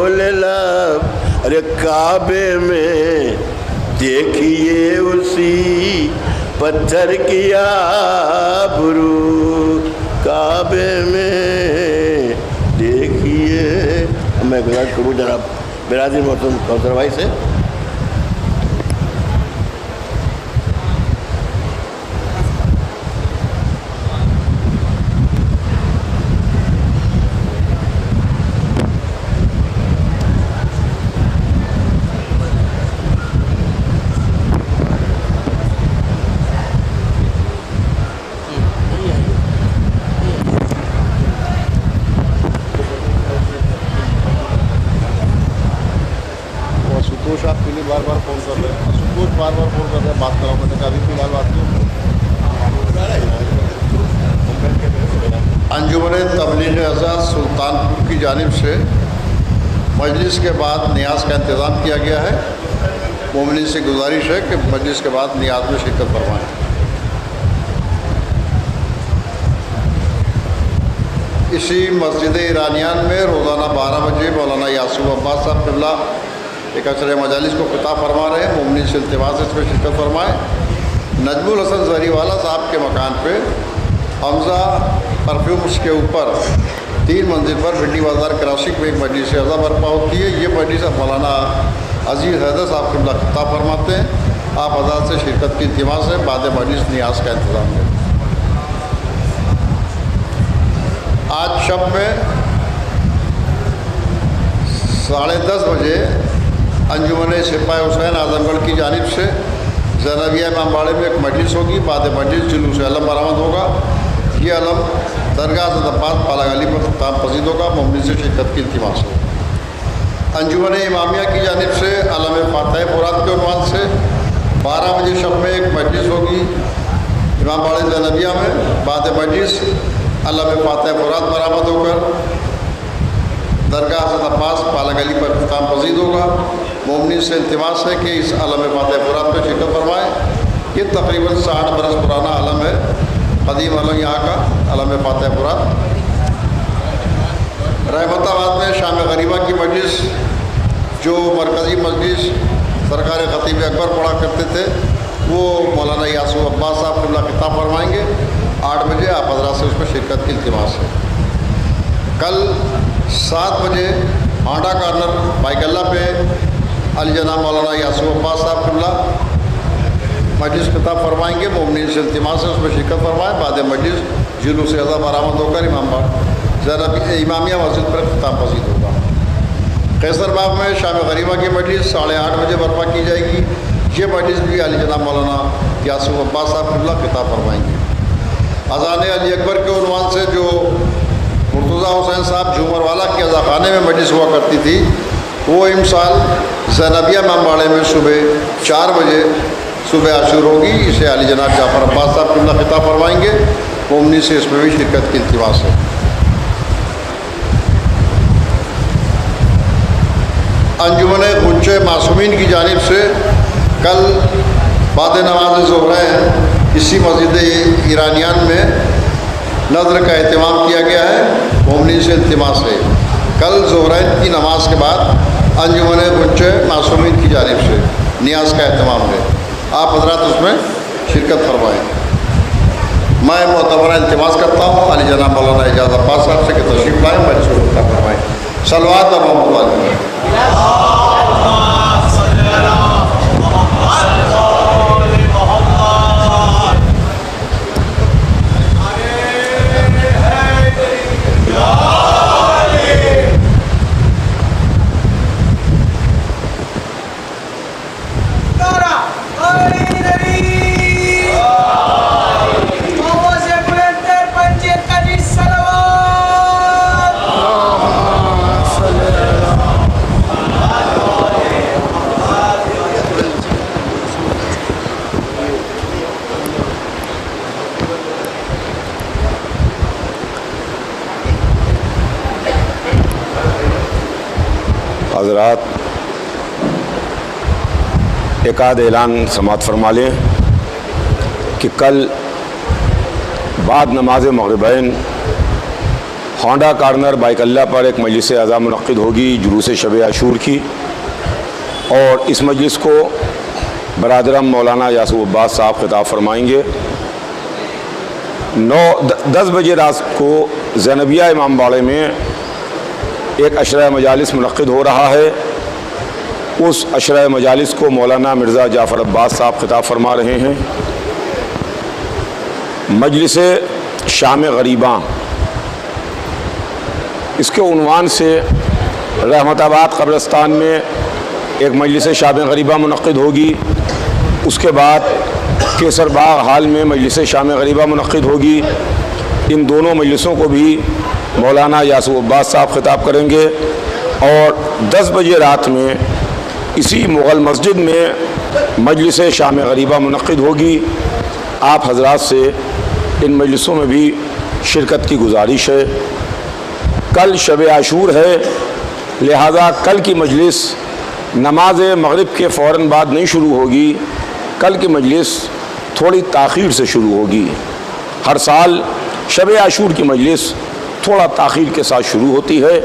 खोले लब, अरे काबे में देखिए उसी पत्थर की आबरू, काबे में देखिए। मैं गुजारिश करूँ जनाब बिरादरी मोहतरम कौसर भाई से, संतोष आपके लिए बार बार फ़ोन कर रहे हैं, संतोष बार बार फ़ोन कर रहे हैं, बात करो। मैंने कहा अभी फिलहाल बात नहीं। अंजुमन तबलीग आज़ाद सुल्तानपुर की जानिब से मजलिस के बाद नियाज़ का इंतज़ाम किया गया है। मोमिनीन से गुजारिश है कि मजलिस के बाद नियाज़ में शिरकत फरमाएँ। इसी मस्जिद ईरानियान में रोज़ाना 12 बजे मौलाना यासूब अब्बास साहब क़िबला एक अशरे मजालिस को खिताब फरमा रहे हैं। मोमिनीन से इल्तिमास इसमें शिरकत फरमाएँ। नजमुल हसन ज़रीवाला साहब के मकान पे हमज़ा परफ्यूम्स के ऊपर 3 मंजिल पर भिंडी बाज़ार कराची में एक मजलिस अज़ा बर्पा होती है। ये मजलिस मौलाना अज़ीज़ हैदर साहब क़िबला खिताब फरमाते हैं। आप आज़ाद से शिरकत की इल्तिमास है। बाद मजलिस नियाज़ का इंतज़ाम है। आज शब में 10:30 बजे अंजुमन सिपाही हुसैन आजमगढ़ की जानिब से ज़ैनबिया इमामबाड़े में एक मजलिस होगी। बाद मजलिस जुलूस अलम बरामद होगा। ये अलम दरगाह सदपात पालागली पर खिताब पसीद होगा। मोमिनीन से शिरकत की इल्तिमास है। अंजुमन इमामिया की जानिब से अलम फातह मुराद के उन्वान से 12 बजे शब में एक मजलिस होगी इमामबाड़े ज़ैनबिया में। बाद मजलिस अलम फातह मुराद बरामद होकर दरगाह सदपास पालागली पर खिताब पसीद होगा। मोमिनीन से इल्तिमास है कि इस अलम फातह मुराद पर शिरकत फरमाएँ। ये तकरीबन 60 बरस पुराना अलम है, कदीम अलम यहाँ का अलम फातह मुराद। रहमताबाद में शाम गरीबा की मजलिस, जो मरकज़ी मजलिस सरकार ख़तीब अकबर पढ़ा करते थे, वो मौलाना यासूब अब्बास साहब क़िबला खिताब फरमाएँगे। 8 बजे आप हज़रात से उसमें शिरकत की इल्तिमास है। कल 7 बजे आंडा कार्नर बाइकल्ला पे अली जनाब मौलाना यासूब अब्बास साहब क़िबला मजलिस खिताब फरमाएँगे। मोमिनीन से इल्तिमास है उसमें शिरकत फरमाएँ। बाद मजलिस जुलूस अज़ा बरामद होकर इमामिया मस्जिद पर खिताब पसीद होगा। कैसरबाग में शाम गरीबा की मजलिस 8:30 बजे बर्पा की जाएगी। ये मजलिस भी अली जनाब मौलाना यासूब अब्बास साहब क़िबला खिताब फरमाएँगे। अज़ान अली अकबर के उन्वान से जो मुर्तज़ा हुसैन साहब झूमरवाला के अज़ाखाने में मजलिस हुआ करती थी, वो इमसाल ज़ैनबिया इमामबाड़े में सुबह 4 बजे सुबह आशूर होगी। इसे अली जनाब जाफ़र अब्बास साहब क़िबला खिताब फरमाएँगे। मोमिनीन से इसमें भी शिरकत की इल्तिमास है। अंजुमन गुंचे मासूमीन की जानिब से कल बाद नमाज ज़ोहरैन इसी मस्जिद ईरानियान में नज़र का एहतमाम किया गया है। मोमिनीन से इल्तिमास है कल ज़ोहरैन की नमाज के बाद अंजुमन गुंचे मासूमीन की जानिब से नियाज़ का एहतमाम है। आप हज़रात उसमें शिरकत फरमाएँ। मैं मोतबरा इल्तिमास करता हूँ अली जनाब मौलाना एजाज़ अब्बास साहब से कि तशरीफ़ लाएँ, मजलिस को खिताब फरमाएँ। सलवात व मोहम्मद। हज़रात एक आध ऐलान समात फरमा लें कि कल बाद नमाज मग़रिबैन होंडा कॉर्नर बाइकल्ला पर एक मजलिस अज़ा मुनक़्क़िद होगी जुलूस शब आशूर की, और इस मजलिस को बरादरम मौलाना यासूब अब्बास साहब खिताब फरमाएंगे। 10 बजे रात को ज़ैनबिया इमामबाड़े में एक अशरा मजालिस मुनक़्क़िद हो रहा है। उस अशरा मजालिस को मौलाना मिर्ज़ा जाफ़र अब्बास साहब खिताब फरमा रहे हैं। मजलिस शाम गरीबां, इसके उन्वान से रहमताबाद कब्रिस्तान में एक मजलिस शाम गरीबां मुनक़्क़िद होगी। उसके बाद केसर बाग हाल में मजलिस शाम गरीबां मुनक़्क़िद होगी। इन दोनों मजलिसों को भी मौलाना यासूब अब्बास साहब खिताब करेंगे। और 10 बजे रात में इसी मुग़ल मस्जिद में मजलिस शाम गरीबां मुनक़्क़िद होगी। आप हजरात से इन मजलिसों में भी शिरकत की गुजारिश है। कल शब आशूर है, लिहाजा कल की मजलिस नमाज मगरिब के फ़ौरन बाद नहीं शुरू होगी। कल की मजलिस थोड़ी ताख़ीर से शुरू होगी। हर साल शब आशूर की मजलिस थोड़ा ताख़ीर के साथ शुरू होती है,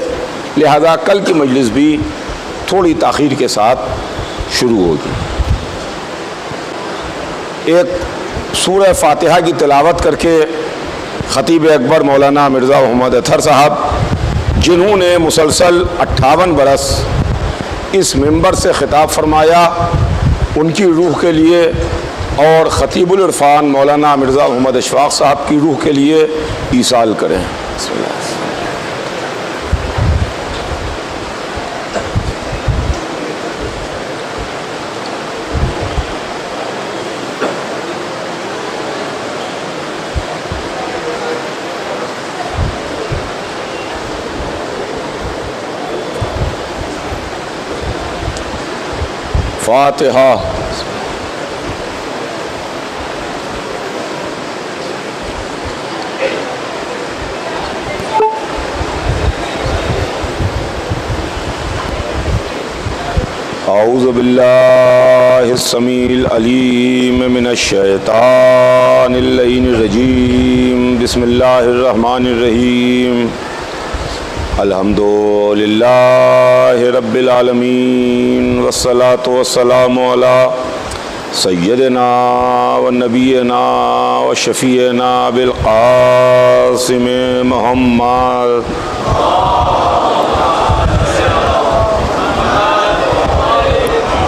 लिहाजा कल की मजलिस भी थोड़ी ताख़ीर के साथ शुरू होगी। एक सूरह फ़ातिहा की तिलावत करके ख़तीब अकबर मौलाना मिर्ज़ा मोहम्मद अतहर साहब, जिन्होंने मुसलसल 58 बरस इस मिंबर से ख़िताब फरमाया, उनकी रूह के लिए और ख़तीबुल इरफ़ान मौलाना मिर्ज़ा मोहम्मद अशफ़ाक़ साहब की रूह के लिए ईसाल करें। फ़ातिहा। औज़ु बिल्लाहिस समीइल अलीम मिनश शैतानिर रजीम। बिस्मिल्लाहिर रहमानिर रहीम। अल्हम्दुलिल्लाहि रब्बिल आलमीन वस्सलातु वस्सलामु अला सय्यदिना व नबीना व शफ़ीना बिल क़ासिम मुहम्मद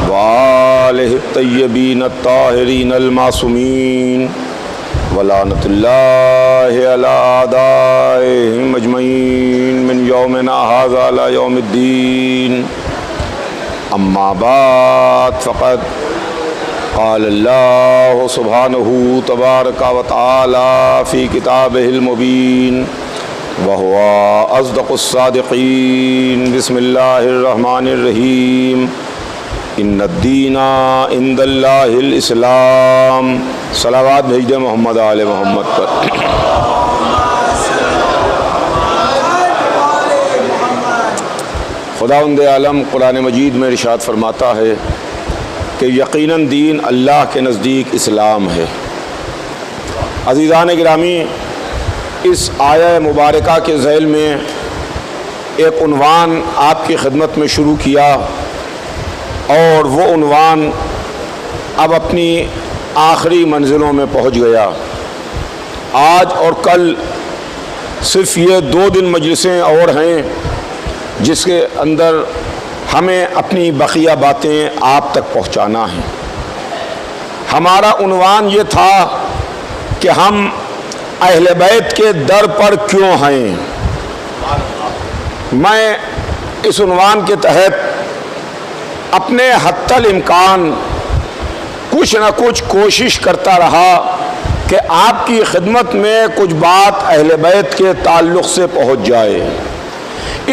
व आलिहि तय्यबीन अत्ताहिरीन अल मासूमीन वलानतुल्लाहि अला आदाइहिम अजमईन मिन यौमिना हाज़ा इला यौमिद्दीन। अम्मा बाद फ़क़द क़ाल अल्लाहु सुब्हानहु तबारक व तआला फ़ी किताबिहिल मुबीन व हुवा अस्दक़ुस सादिक़ीन। बिस्मिल्लाहिर रहमानिर रहीम। इन्नद्दीना इंदल्लाहिल इस्लाम। सलावत भेज दे मोहम्मद आले मोहम्मद पर। खुदावंद आलम कुरान मजीद में इरशाद फरमाता है कि यकीनन दीन अल्लाह के नज़दीक इस्लाम है। अज़ीज़ान गिरामी, इस आया मुबारका के ज़ैल में एक उन्वान आपकी खिदमत में शुरू किया, और वो उन्वान अब अपनी आखिरी मंजिलों में पहुंच गया। आज और कल सिर्फ़ ये 2 दिन मजलिसें और हैं जिसके अंदर हमें अपनी बकिया बातें आप तक पहुंचाना है। हमारा उन्वान ये था कि हम अहले बैत के दर पर क्यों हैं। मैं इस उन्वान के तहत अपने हत्तल इम्कान कुछ न कुछ कोशिश करता रहा कि आपकी खिदमत में कुछ बात अहले बैत के ताल्लुक़ से पहुँच जाए।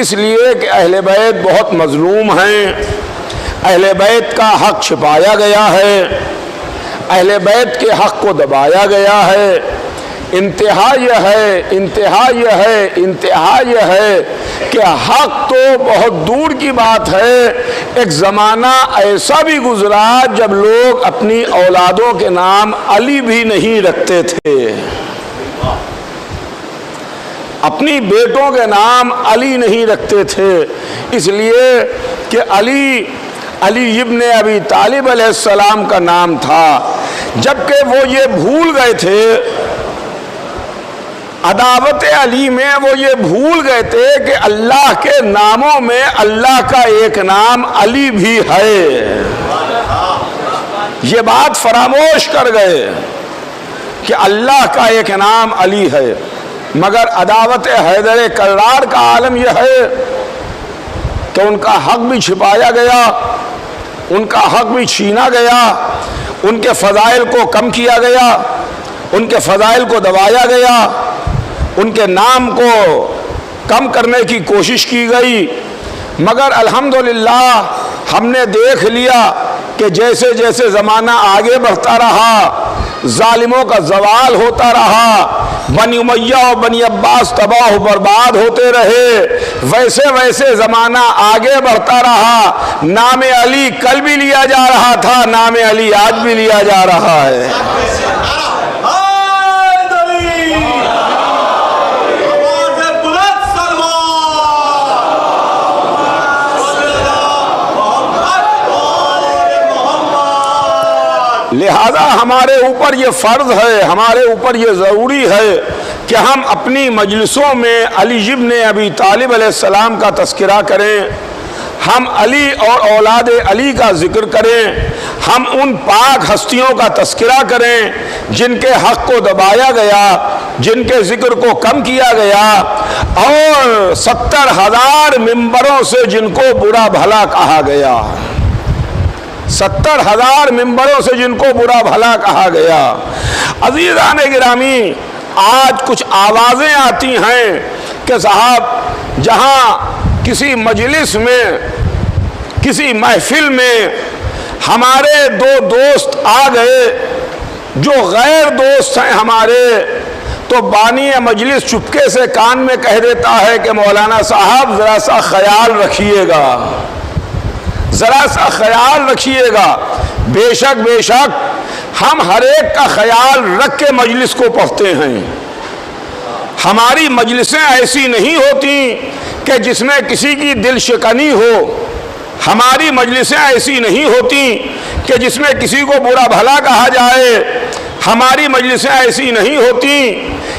इसलिए कि अहले बैत बहुत मज़लूम हैं, अहले बैत का हक़ छिपाया गया है, अहले बैत के हक़ को दबाया गया है। इंतहा यह है, इंतहा यह है, इंतहा यह है कि हक़ तो बहुत दूर की बात है। एक ज़माना ऐसा भी गुज़रा जब लोग अपनी औलादों के नाम अली भी नहीं रखते थे। अपनी बेटों के नाम अली नहीं रखते थे, इसलिए कि अली इब्ने अबी तालिब अलैहिस्सलाम का नाम था। जबकि वो ये भूल गए थे, अदावत अली में वो ये भूल गए थे कि अल्लाह के नामों में अल्लाह का एक नाम अली भी है। ये बात फरामोश कर गए कि अल्लाह का एक नाम अली है। मगर अदावत हैदर कर्रार का आलम यह है कि उनका हक भी छिपाया गया, उनका हक भी छीना गया, उनके फ़ज़ाइल को कम किया गया, उनके फ़ज़ाइल को दबाया गया, उनके नाम को कम करने की कोशिश की गई। मगर अल्हम्दुलिल्लाह हमने देख लिया कि जैसे जैसे ज़माना आगे बढ़ता रहा, जालिमों का ज़वाल होता रहा, बनी उमैया और बनी अब्बास तबाह बर्बाद होते रहे, वैसे वैसे ज़माना आगे बढ़ता रहा। नाम अली कल भी लिया जा रहा था, नाम अली आज भी लिया जा रहा है। लिहाजा हमारे ऊपर ये फ़र्ज़ है, हमारे ऊपर ये ज़रूरी है कि हम अपनी मजलिसों में अली इब्ने अबी तालिब अलैहिस्सलाम का तज़किरा करें, हम अली और औलाद अली का ज़िक्र करें, हम उन पाक हस्तियों का तज़किरा करें जिनके हक़ को दबाया गया, जिनके ज़िक्र को कम किया गया और 70,000 मिंबरों से जिनको बुरा भला कहा गया, 70,000 मिंबरों से जिनको बुरा भला कहा गया। अज़ीज़ान गिरामी, आज कुछ आवाज़ें आती हैं कि साहब जहाँ किसी मजलिस में, किसी महफिल में हमारे दो दोस्त आ गए जो गैर दोस्त हैं हमारे, तो बानी मजलिस चुपके से कान में कह देता है कि मौलाना साहब ज़रा सा ख्याल रखिएगा, ज़रा सा ख्याल रखिएगा। बेशक बेशक हम हर एक का ख्याल रख के मजलिस को पढ़ते हैं। हमारी मजलिसें ऐसी नहीं होती कि जिसमें किसी की दिल शिकनी हो, हमारी मजलिसें ऐसी नहीं होती कि जिसमें किसी को बुरा भला कहा जाए, हमारी मजलिसें ऐसी नहीं होती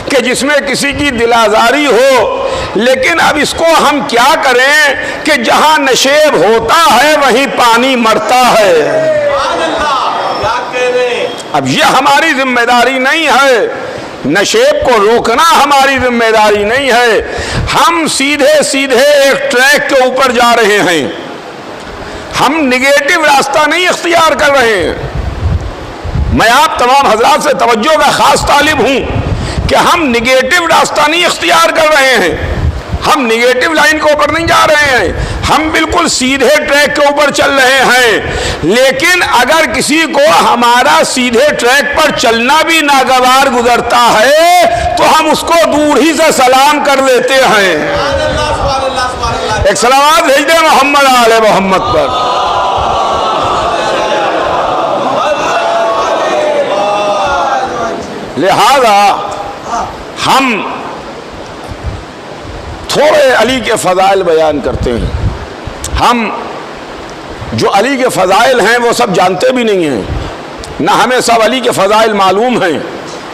कि जिसमें किसी की दिल आज़ारी हो। लेकिन अब इसको हम क्या करें कि जहां नशेब होता है वहीं पानी मरता है। अब यह हमारी जिम्मेदारी नहीं है, नशेब को रोकना हमारी जिम्मेदारी नहीं है। हम सीधे सीधे एक ट्रैक के ऊपर जा रहे हैं, हम निगेटिव रास्ता नहीं इख्तियार कर रहे हैं। मैं आप तमाम हजरात से तवज्जो का खास तालिब हूं कि हम निगेटिव रास्ता नहीं इख्तियार कर रहे हैं, हम निगेटिव लाइन के ऊपर नहीं जा रहे हैं, हम बिल्कुल सीधे ट्रैक के ऊपर चल रहे हैं। लेकिन अगर किसी को हमारा सीधे ट्रैक पर चलना भी नागवार गुजरता है तो हम उसको दूर ही से सलाम कर लेते हैं। एक सलावत भेज दे मोहम्मद आले मोहम्मद पर। लिहाजा हम थोड़े अली के फ़ज़ाइल बयान करते हैं। हम जो अली के फ़ज़ाइल हैं वो सब जानते भी नहीं हैं, ना हमें सब अली के फ़ज़ाइल मालूम हैं,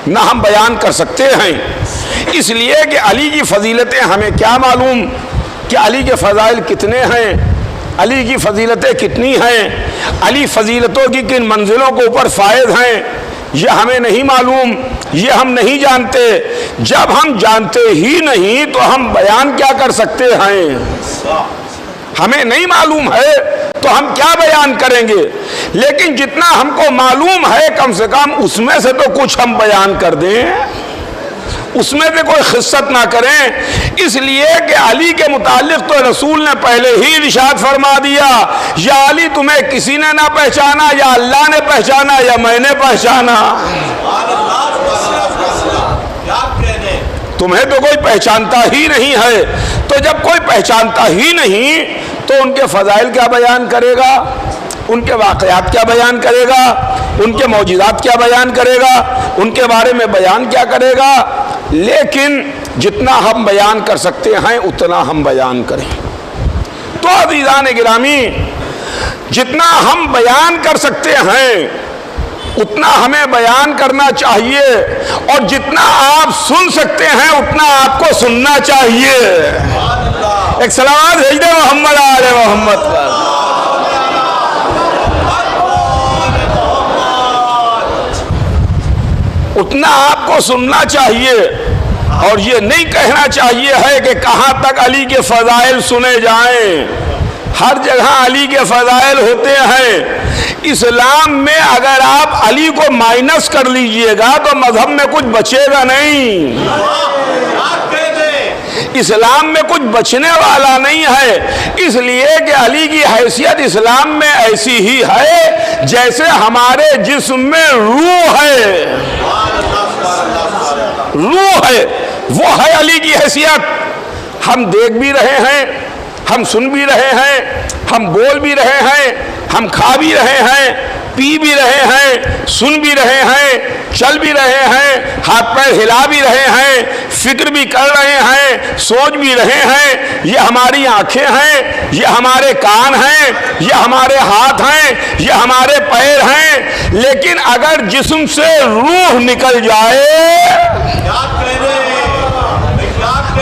ना हम बयान कर सकते हैं। इसलिए कि अली की फ़जीलतें हमें क्या मालूम कि अली के फ़ज़ाइल कितने हैं, अली की फ़जीलतें कितनी हैं, अली फ़जीलतों की किन मंजिलों के ऊपर फ़ायद हैं, यह हमें नहीं मालूम, ये हम नहीं जानते। जब हम जानते ही नहीं तो हम बयान क्या कर सकते हैं? हमें नहीं मालूम है तो हम क्या बयान करेंगे? लेकिन जितना हमको मालूम है कम से कम उसमें से तो कुछ हम बयान कर दें, उसमें से कोई खिस्सत ना करें। इसलिए कि अली के मुतालिक तो रसूल ने पहले ही इरशाद फरमा दिया, या अली तुम्हें किसी ने ना पहचाना, या अल्लाह ने पहचाना, या मैंने पहचाना। तुम्हें तो कोई पहचानता ही नहीं है। तो जब कोई पहचानता ही नहीं तो उनके फ़ज़ाइल क्या बयान करेगा, उनके वाक़यात क्या बयान करेगा, उनके मौजूदात क्या बयान करेगा, उनके बारे में बयान क्या करेगा? लेकिन जितना हम बयान कर सकते हैं उतना हम बयान करें। तो अज़ीज़ान गिरामी, जितना हम बयान कर सकते हैं उतना हमें बयान करना चाहिए, और जितना आप सुन सकते हैं उतना आपको सुनना चाहिए। एक सलावत भेज दे मोहम्मद आले मोहम्मद पर। उतना आपको सुनना चाहिए, और ये नहीं कहना चाहिए है कि कहाँ तक अली के फजाइल सुने जाएं। हर जगह अली के फजाइल होते हैं। इस्लाम में अगर आप अली को माइनस कर लीजिएगा तो मजहब में कुछ बचेगा नहीं। इस्लाम में कुछ बचने वाला नहीं है, इसलिए कि अली की हैसियत इस्लाम में ऐसी ही है जैसे हमारे जिस्म में रूह है। रूह है, वो है अली की हैसियत। हम देख भी रहे हैं, हम सुन भी रहे हैं, हम बोल भी रहे हैं, हम खा भी रहे हैं, पी भी रहे हैं, सुन भी रहे हैं, चल भी रहे हैं, हाथ पैर हिला भी रहे हैं, फिक्र भी कर रहे हैं, सोच भी रहे हैं। ये हमारी आंखें हैं, ये हमारे कान हैं, ये हमारे हाथ हैं, ये हमारे पैर हैं। लेकिन अगर जिस्म से रूह निकल जाए,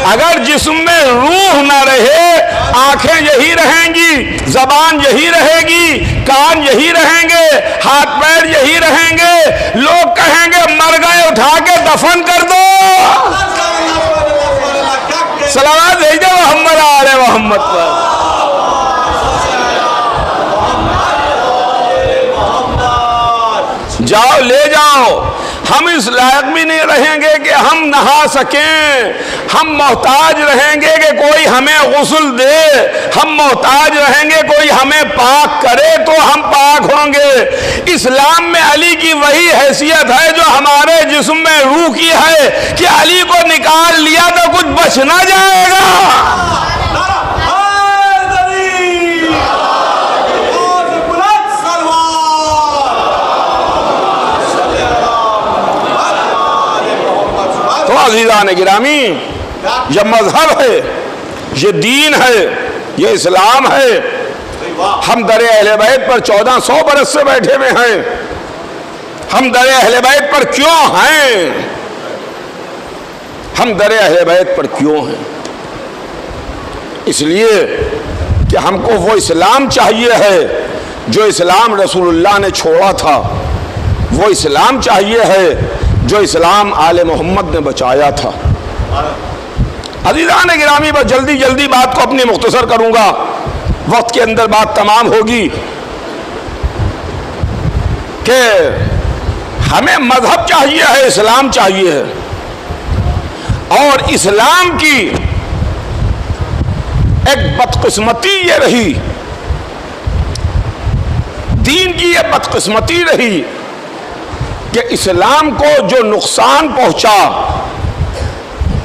अगर जिस्म में रूह ना रहे, आंखें यही रहेंगी, जबान यही रहेगी, कान यही रहेंगे, हाथ पैर यही रहेंगे, लोग कहेंगे मर गए, उठा के दफन कर दो। सलावत भेज दो मोहम्मद आले मोहम्मद पर। जाओ ले जाओ। हम इस लायक भी नहीं रहेंगे कि हम नहा सकें, हम मोहताज रहेंगे कि कोई हमें गुस्ल दे, हम मोहताज रहेंगे कोई हमें पाक करे तो हम पाक होंगे। इस्लाम में अली की वही हैसियत है जो हमारे जिस्म में रूह की है कि अली को निकाल लिया तो कुछ बच ना जाएगा। तो अज़ीज़ान गिरामी, यह मजहब है, ये दीन है, ये इस्लाम है। हम दरे अहले बैत पर 1400 बरस से बैठे हुए हैं। हम दरे अहले बैत पर क्यों हैं? हम दरे अहले बैत पर क्यों हैं? इसलिए कि हमको वो इस्लाम चाहिए है जो इस्लाम रसूलुल्लाह ने छोड़ा था, वो इस्लाम चाहिए है जो इस्लाम आले मोहम्मद ने बचाया था। अज़ीज़ान गिरामी, बस जल्दी जल्दी बात को अपनी मुख्तसर करूंगा, वक्त के अंदर बात तमाम होगी कि हमें मजहब चाहिए है, इस्लाम चाहिए है। और इस्लाम की एक बदकिस्मती ये रही, दीन की ये बदकिस्मती रही कि इस्लाम को जो नुकसान पहुंचा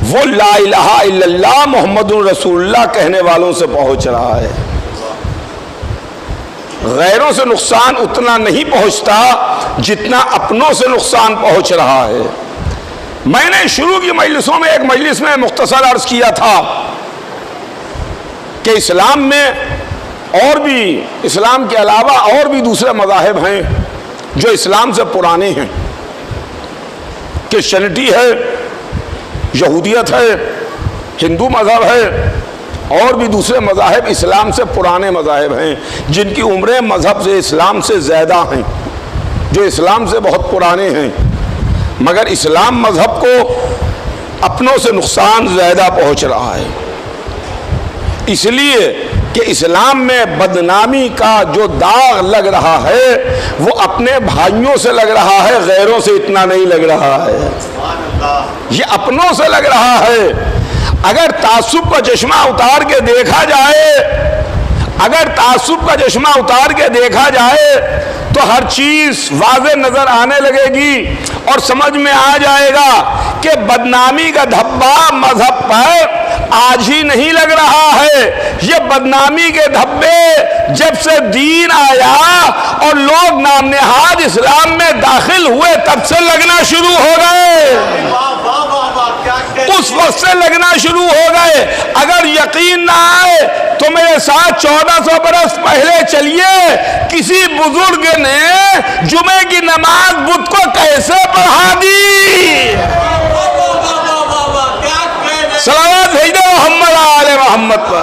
वो ला इलाहा इल्लल्लाह मुहम्मदुर रसूलुल्लाह कहने वालों से पहुंच रहा है। गैरों से नुकसान उतना नहीं पहुंचता जितना अपनों से नुकसान पहुंच रहा है। मैंने शुरू की मजलिसों में एक मजलिस में मुख्तसर अर्ज किया था कि इस्लाम में और भी, इस्लाम के अलावा और भी दूसरे मज़ाहिब हैं जो इस्लाम से पुराने हैं। क्रिश्चियनिटी है, यहूदियत है, हिंदू मज़हब है, और भी दूसरे मज़ाहिब इस्लाम से पुराने मज़ाहिब हैं जिनकी उम्रें मज़हब से, इस्लाम से ज़्यादा हैं, जो इस्लाम से बहुत पुराने हैं। मगर इस्लाम मज़हब को अपनों से नुकसान ज़्यादा पहुँच रहा है, इसलिए कि इस्लाम में बदनामी का जो दाग लग रहा है वो अपने भाइयों से लग रहा है, गैरों से इतना नहीं लग रहा है, ये अपनों से लग रहा है। अगर तासुब का चश्मा उतार के देखा जाए, अगर तासुब का चश्मा उतार के देखा जाए तो हर चीज वाज़ेह नजर आने लगेगी और समझ में आ जाएगा कि बदनामी का धब्बा मजहब पर आज ही नहीं लग रहा है। ये बदनामी के धब्बे जब से दीन आया और लोग नाम नेहाद इस्लाम में दाखिल हुए तब से लगना शुरू हो गए। उस वक्त से लगना शुरू हो गए। अगर यकीन ना आए तो मेरे साथ 1400 बरस पहले चलिए, किसी बुजुर्ग ने जुमे की नमाज बुत को कैसे पढ़ा दी। सलावत भेज दो मोहम्मद आले मोहम्मद पर।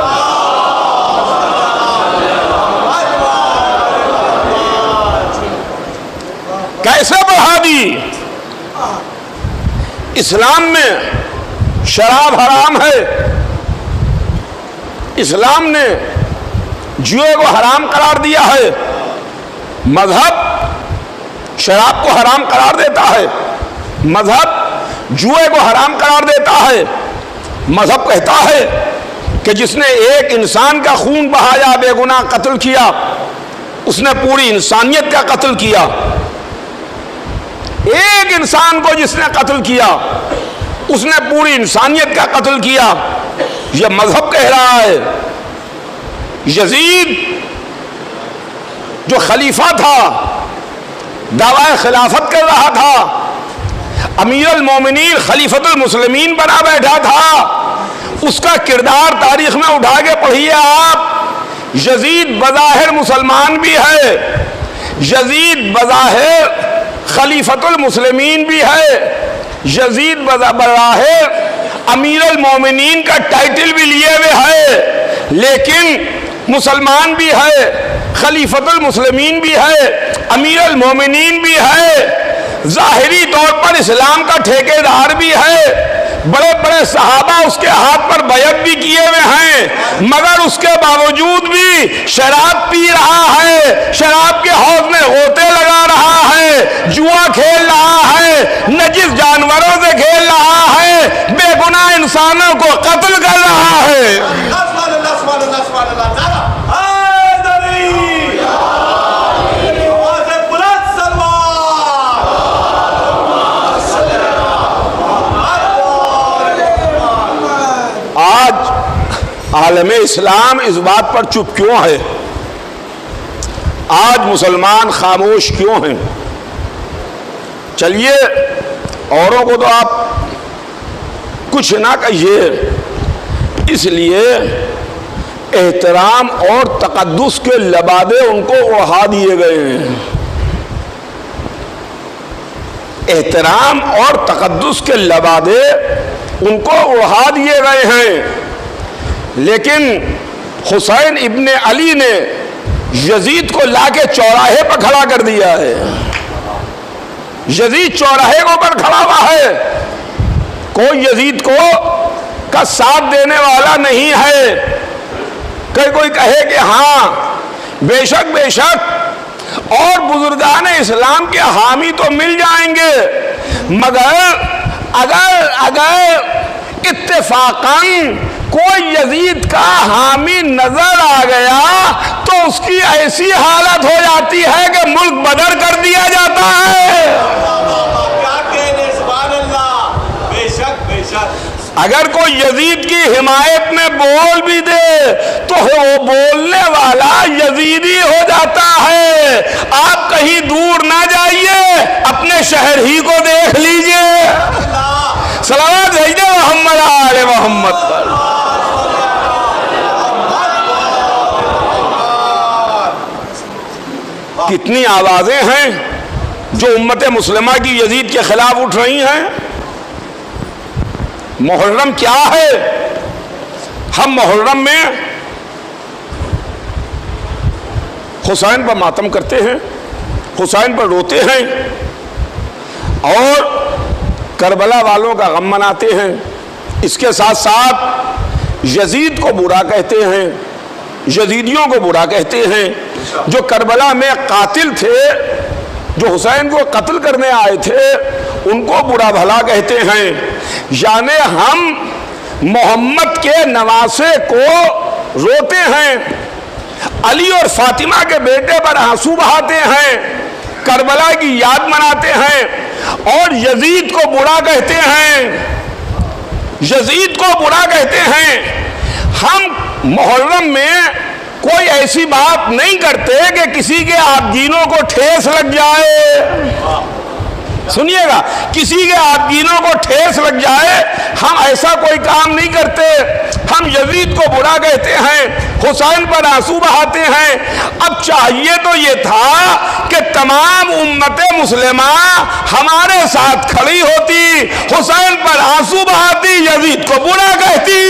कैसे बढ़ा दी। इस्लाम में शराब हराम है, इस्लाम ने जुए को हराम करार दिया है, मजहब शराब को हराम करार देता है, मजहब जुए को हराम करार देता है। मजहब कहता है कि जिसने एक इंसान का खून बहाया, बेगुनाह कत्ल किया, उसने पूरी इंसानियत का कत्ल किया। एक इंसान को जिसने कत्ल किया उसने पूरी इंसानियत का कत्ल किया। यह मजहब कह रहा है। यजीद जो खलीफा था, दावा खिलाफत कर रहा था, अमीर अल मोमिनीन खलीफतुल मुस्लिमीन बना बैठा था, उसका किरदार तारीख में उठा के पढ़िए आप। यजीद बज़ाहिर मुसलमान भी है, यजीद बज़ाहिर खलीफतुल मुस्लिमीन भी है, यजीद बज़ाहिर अमीर अल मोमिनीन का टाइटल भी लिए हुए है, लेकिन मुसलमान भी है, खलीफतुल मुस्लिमीन भी है, अमीर अल मोमिनीन भी है, ज़ाहिरी तौर पर इस्लाम का ठेकेदार भी है, बड़े बड़े सहाबा उसके हाथ पर बैत भी किए हुए हैं, मगर उसके बावजूद भी शराब पी रहा है, शराब के हौज में गोते लगा रहा है, जुआ खेल रहा है, नजिस जानवरों से खेल रहा है, बेगुनाह इंसानों को कत्ल कर रहा है। आज आलम इस्लाम इस बात पर चुप क्यों है? आज मुसलमान खामोश क्यों हैं? चलिए, औरों को तो आप कुछ ना कहिए, इसलिए एहतराम और तकद्दुस के लबादे उनको उड़ा दिए गए हैं। एहतराम और तकद्दुस के लबादे उनको उड़ा दिए गए हैं। लेकिन हुसैन इब्ने अली ने यजीद को लाके चौराहे पर खड़ा कर दिया है। यजीद चौराहे के ऊपर खड़ा हुआ है, कोई यजीद को का साथ देने वाला नहीं है। कोई कहे कि हाँ बेशक बेशक और बुजुर्गान इस्लाम के हामी तो मिल जाएंगे, मगर अगर इत्तेफाकन कोई यजीद का हामी नजर आ गया तो उसकी ऐसी हालत हो जाती है कि मुल्क बदर कर दिया जाता है। क्या कहने, सुभान अल्लाह। बेशक बेशक अगर कोई यजीद की हिमायत में बोल भी दे तो वो बोलने वाला यजीदी हो जाता है। आप कहीं दूर ना जाइए, अपने शहर ही को देख लीजिए। सलावत भेज दो मोहम्मद आले मोहम्मद पर। कितनी आवाजें हैं जो उम्मत मुस्लिमा की यजीद के खिलाफ उठ रही हैं। मुहर्रम क्या है? हम मुहर्रम में हुसैन पर मातम करते हैं, हुसैन पर रोते हैं और करबला वालों का गम मनाते हैं। इसके साथ साथ यजीद को बुरा कहते हैं, यजीदियों को बुरा कहते हैं। जो करबला में कातिल थे, जो हुसैन को कत्ल करने आए थे, उनको बुरा भला कहते हैं। यानी हम मोहम्मद के नवासे को रोते हैं, अली और फातिमा के बेटे पर आंसू बहाते हैं, करबला की याद मनाते हैं और यजीद को बुरा कहते हैं, यजीद को बुरा कहते हैं। हम मुहर्रम में कोई ऐसी बात नहीं करते कि किसी के आबदीनों को ठेस लग जाए। सुनिएगा, किसी के आदीनों को ठेस लग जाए, हम ऐसा कोई काम नहीं करते। हम यजीद को बुरा कहते हैं, हुसैन पर आंसू बहाते हैं। अब चाहिए तो ये था कि तमाम उम्मते मुस्लिमा हमारे साथ खड़ी होती, हुसैन पर आंसू बहाती, यजीद को बुरा कहती,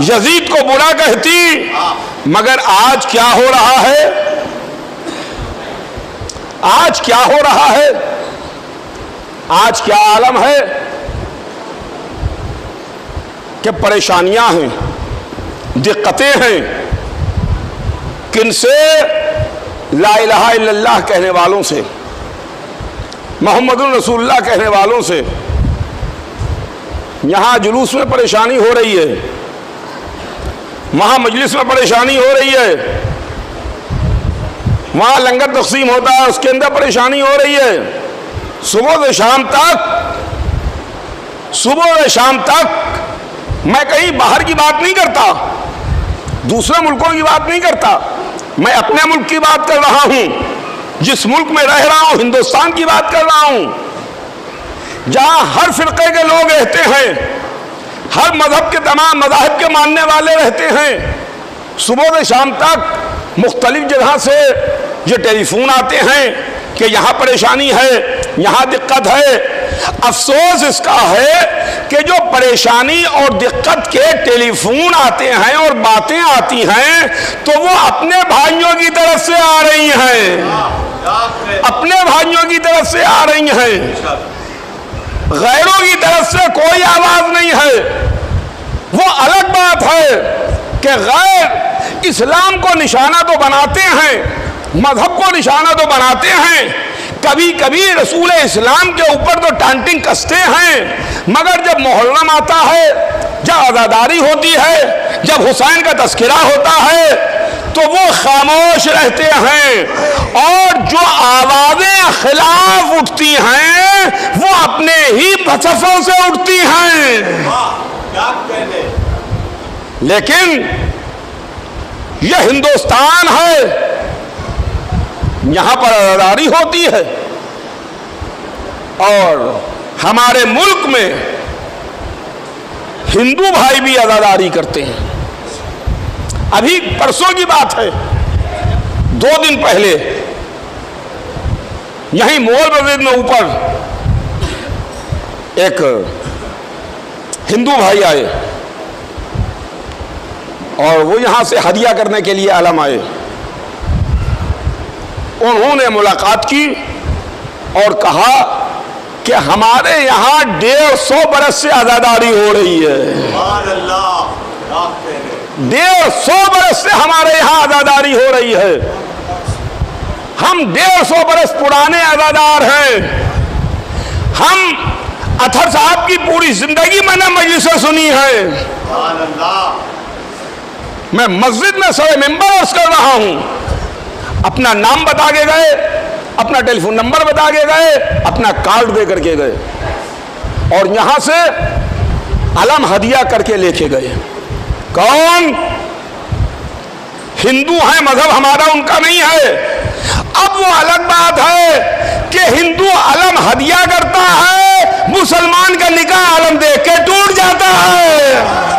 यजीद को बुरा कहती। मगर आज क्या हो रहा है? आज क्या हो रहा है? आज क्या आलम है कि परेशानियां हैं, दिक्कतें हैं। किनसे? ला इलाहा इल्लल्लाह कहने वालों से, मोहम्मदुर रसूलुल्लाह कहने वालों से। यहां जुलूस में परेशानी हो रही है, वहां मजलिस में परेशानी हो रही है, वहां लंगर तकसीम होता है उसके अंदर परेशानी हो रही है। सुबह से शाम तक मैं कहीं बाहर की बात नहीं करता, दूसरे मुल्कों की बात नहीं करता, मैं अपने मुल्क की बात कर रहा हूं। जिस मुल्क में रह रहा हूं, हिंदुस्तान की बात कर रहा हूं, जहां हर फिरके के लोग रहते हैं, हर मजहब के तमाम मजाहिब के मानने वाले रहते हैं। सुबह से शाम तक मुख्तलिफ जगह से ये टेलीफोन आते हैं कि यहाँ परेशानी है, यहाँ दिक्कत है। अफसोस इसका है कि जो परेशानी और दिक्कत के टेलीफोन आते हैं और बातें आती हैं, तो वो अपने भाइयों की तरफ से आ रही हैं, अपने भाइयों की तरफ से आ रही हैं, गैरों की तरफ से कोई आवाज नहीं है। वो अलग बात है कि गैर इस्लाम को निशाना तो बनाते हैं, मजहब को निशाना तो बनाते हैं, कभी कभी रसूल इस्लाम के ऊपर तो टांटिंग कसते हैं, मगर जब मुहर्रम आता है, जब आज़ादारी होती है, जब हुसैन का तस्करा होता है, तो वो खामोश रहते हैं। और जो आवाजें खिलाफ उठती हैं वो अपने ही बसफों से उठती हैं। लेकिन यह हिंदुस्तान है, यहां पर आज़ादारी होती है और हमारे मुल्क में हिंदू भाई भी आज़ादारी करते हैं। अभी परसों की बात है, 2 दिन पहले यहीं मोल मस्जिद में ऊपर एक हिंदू भाई आए और वो यहां से हदिया करने के लिए आलम आए। उन्होंने मुलाकात की और कहा कि हमारे यहां 150 बरस से आज़ादारी हो रही है, 150 बरस से हमारे यहां आज़ादारी हो रही है। हम 150 बरस पुराने आज़ादार हैं। हम अथर साहब की पूरी जिंदगी मैंने मजलिसें सुनी है। मैं मस्जिद में सारे मेंबर अर्ज कर रहा हूं, अपना नाम बता के गए, अपना टेलीफोन नंबर बता के गए, अपना कार्ड दे करके गए और यहां से अलम हदिया करके लेके गए। कौन? हिंदू है, मजहब हमारा उनका नहीं है। अब वो अलग बात है कि हिंदू अलम हदिया करता है, मुसलमान का निकाह अलम देख के टूट जाता है।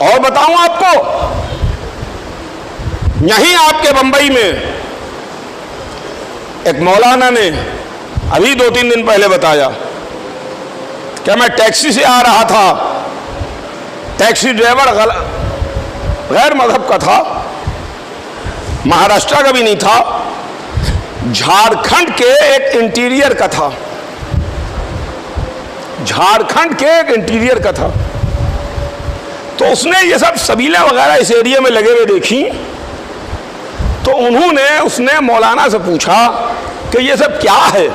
और बताऊं आपको, यहीं आपके बंबई में एक मौलाना ने अभी 2-3 दिन पहले बताया कि मैं टैक्सी से आ रहा था, टैक्सी ड्राइवर गैर मजहब का था, महाराष्ट्र का भी नहीं था, झारखंड के एक इंटीरियर का था, झारखंड के एक इंटीरियर का था। तो उसने ये सब सबीला वगैरह इस एरिया में लगे हुए देखी, तो उसने मौलाना से पूछा कि ये सब क्या है,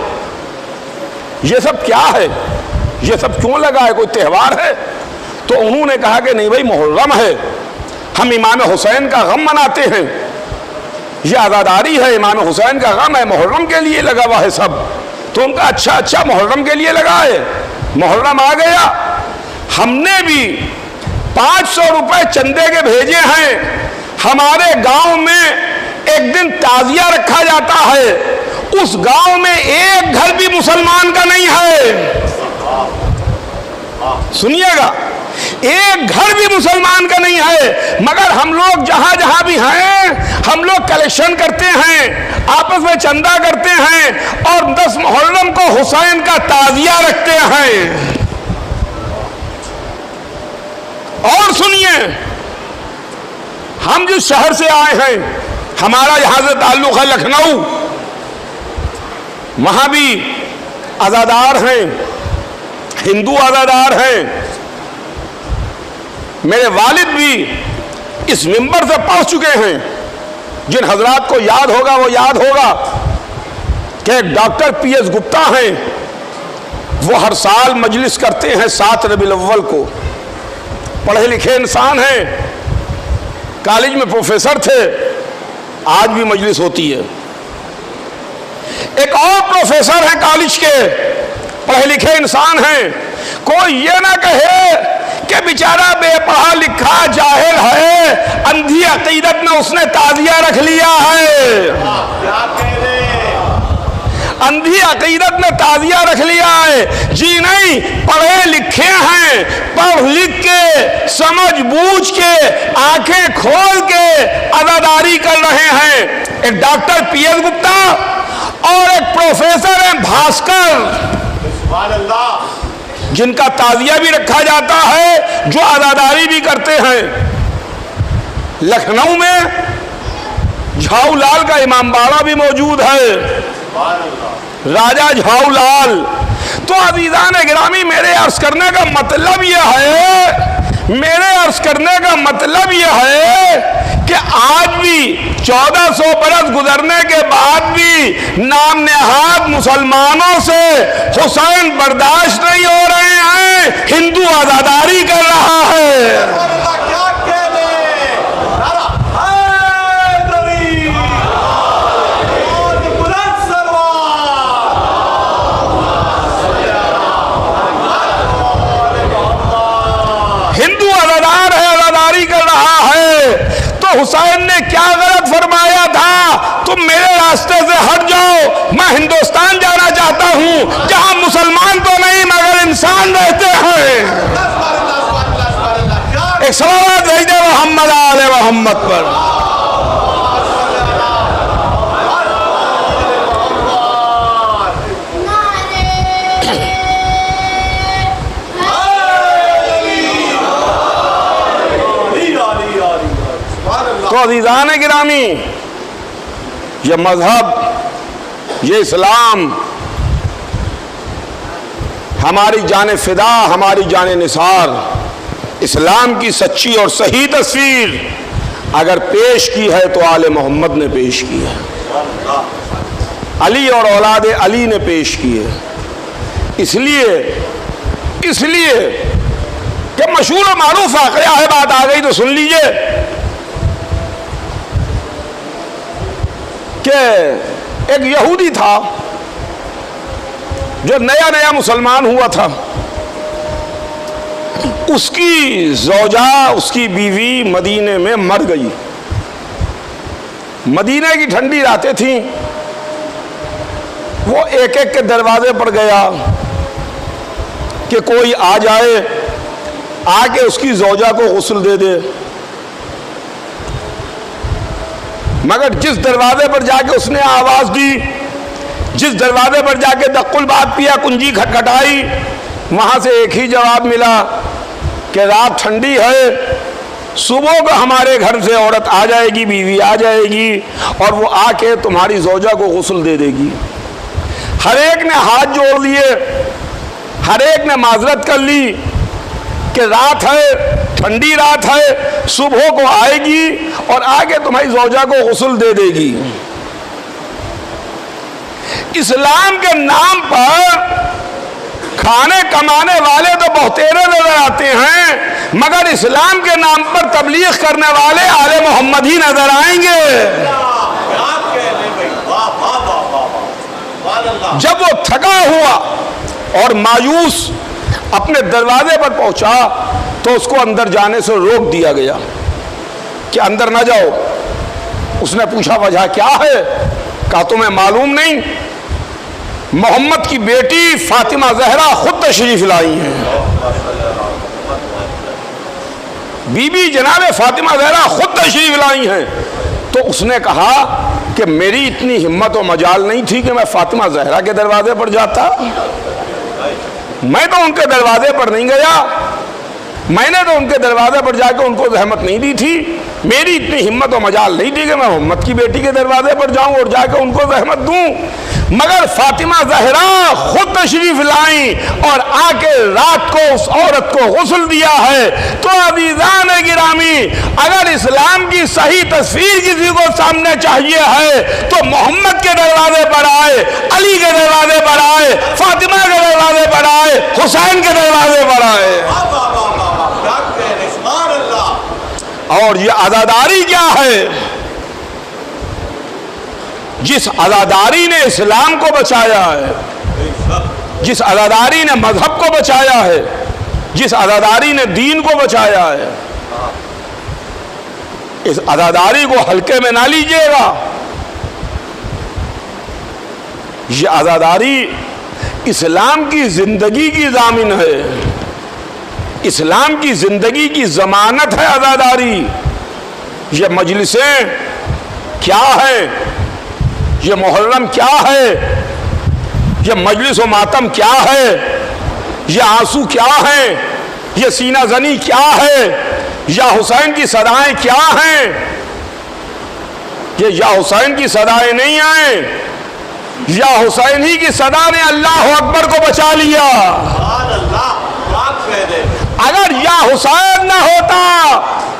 ये सब क्या है, ये सब क्यों लगा है, कोई त्यौहार है? तो उन्होंने कहा कि नहीं भाई, मुहर्रम है, हम इमाम हुसैन का गम मनाते हैं। ये आज़ादारी है, इमाम हुसैन का गम है, मुहर्रम के लिए लगा हुआ है सब। तो उनका अच्छा मुहर्रम के लिए लगा है। मुहर्रम आ गया, हमने भी 500 रुपए चंदे के भेजे हैं। हमारे गांव में एक दिन ताजिया रखा जाता है, उस गांव में एक घर भी मुसलमान का नहीं है। सुनिएगा, एक घर भी मुसलमान का नहीं है, मगर हम लोग जहां जहां भी हैं हम लोग कलेक्शन करते हैं, आपस में चंदा करते हैं और 10 मुहर्रम को हुसैन का ताजिया रखते हैं। और सुनिए, हम जिस शहर से आए हैं, हमारा यहां से ताल्लुक है लखनऊ, वहां भी आज़ादार हैं, हिंदू आज़ादार हैं। मेरे वालिद भी इस मिंबर से पढ़ चुके हैं। जिन हजरात को याद होगा वो याद होगा कि एक डॉक्टर PS गुप्ता हैं, वो हर साल मजलिस करते हैं 7 रबीउल अव्वल को। पढ़े लिखे इंसान हैं, कॉलेज में प्रोफेसर थे, आज भी मजलिस होती है। एक और प्रोफेसर हैं कॉलेज के, पढ़े लिखे इंसान हैं। कोई ये ना कहे कि बेचारा बेपढ़ा लिखा जाहिल है, अंधी अकीदत में उसने ताजिया रख लिया है, अंधी अकीदत में ताजिया रख लिया है। जी नहीं, पढ़े लिखे हैं, पढ़ लिख के समझ बूझ के आंखें खोल के आज़ादारी कर रहे हैं। एक डॉक्टर PS गुप्ता और एक प्रोफेसर है भास्कर, जिनका ताजिया भी रखा जाता है, जो आज़ादारी भी करते हैं। लखनऊ में झाऊलाल का इमाम बाड़ा भी मौजूद है, राजा झाऊलाल। तो अज़ीज़ान गिरामी, मेरे अर्ज करने का मतलब यह है, मेरे अर्ज करने का मतलब यह है कि आज भी 1400 बरस गुजरने के बाद भी नाम नेहाद मुसलमानों से हुसैन बर्दाश्त नहीं हो रहे हैं। हिंदू आज़ादारी कर रहा है। हुसैन ने क्या गलत फरमाया था? तुम मेरे रास्ते से हट जाओ, मैं हिंदुस्तान जाना चाहता हूं जहां मुसलमान तो नहीं मगर इंसान रहते हैं। एक सलावत भेज दे मोहम्मद आले मोहम्मद पर। तो अज़ीज़ान गिरामी, ये मजहब, ये इस्लाम हमारी जान फिदा, हमारी जान निसार, इस्लाम की सच्ची और सही तस्वीर अगर पेश की है तो आले मोहम्मद ने पेश की है, अली और औलाद अली ने पेश की है। इसलिए कि मशहूर मारूफ वाक़या है, बात आ गई तो सुन लीजिए कि एक यहूदी था जो नया नया मुसलमान हुआ था। उसकी ज़ौजा, उसकी बीवी मदीने में मर गई। मदीने की ठंडी रातें थीं, वो एक एक के दरवाजे पर गया कि कोई आ जाए, आके उसकी ज़ौजा को गुस्ल दे दे। मगर जिस दरवाजे पर जाके उसने आवाज दी, जिस दरवाजे पर जाके दक्कुल बात पिया, कुंजी खटखटाई, वहां से एक ही जवाब मिला कि रात ठंडी है, सुबह को हमारे घर से औरत आ जाएगी, बीवी आ जाएगी और वो आके तुम्हारी ज़ौजा को गुस्ल दे देगी। हर एक ने हाथ जोड़ लिए, हर एक ने माजरत कर ली कि रात है, ठंडी रात है, सुबह को आएगी और आगे तुम्हारी ज़ौजा को गुस्ल दे देगी। इस्लाम के नाम पर खाने कमाने वाले तो बहुतेरे नजर आते हैं, मगर इस्लाम के नाम पर तबलीग करने वाले आले मोहम्मद ही नजर आएंगे। जब वो थका हुआ और मायूस अपने दरवाजे पर पहुंचा तो उसको अंदर जाने से रोक दिया गया कि अंदर ना जाओ। उसने पूछा वजह क्या है? कहा तुम्हें मालूम नहीं, मोहम्मद की बेटी फातिमा जहरा खुद तशरीफ लाई हैं। बीबी जनाब फातिमा जहरा खुद तशरीफ लाई हैं। तो उसने कहा कि मेरी इतनी हिम्मत और मजाल नहीं थी कि मैं फातिमा जहरा के दरवाजे पर जाता। मैं तो उनके दरवाजे पर नहीं गया, मैंने तो उनके दरवाजे पर जाकर उनको जहमत नहीं दी थी। मेरी इतनी हिम्मत और मजाल नहीं थी कि मैं मोहम्मद की बेटी के दरवाजे पर जाऊं और जाकर उनको जहमत दूं। मगर फातिमा जहरा खुद तशरीफ लाई और आके रात को उस औरत को गुस्ल दिया है। तो अज़ीज़ान गिरामी, अगर इस्लाम की सही तस्वीर किसी को सामने चाहिए है तो मोहम्मद के दरवाजे पर आए, अली के दरवाजे पर आए, फातिमा के दरवाजे पर आए, हुसैन के दरवाजे पर आए। और ये आज़ादारी क्या है? जिस आज़ादारी ने इस्लाम को बचाया है, जिस आज़ादारी ने मजहब को बचाया है, जिस आज़ादारी ने दीन को बचाया है, इस आज़ादारी को हल्के में ना लीजिएगा। ये आज़ादारी इस्लाम की जिंदगी की जामिन है, इस्लाम की जिंदगी की जमानत है आज़ादारी। ये मजलिसें क्या है, ये मुहर्रम क्या है, ये मजलिस व मातम क्या है, ये आंसू क्या है, ये सीना जनी क्या है, या हुसैन की सदाएं क्या हैं? ये या हुसैन की सदाएं नहीं आए, या हुसैन ही की सदा ने अल्लाह अकबर को बचा लिया। अगर या हुसैन ना होता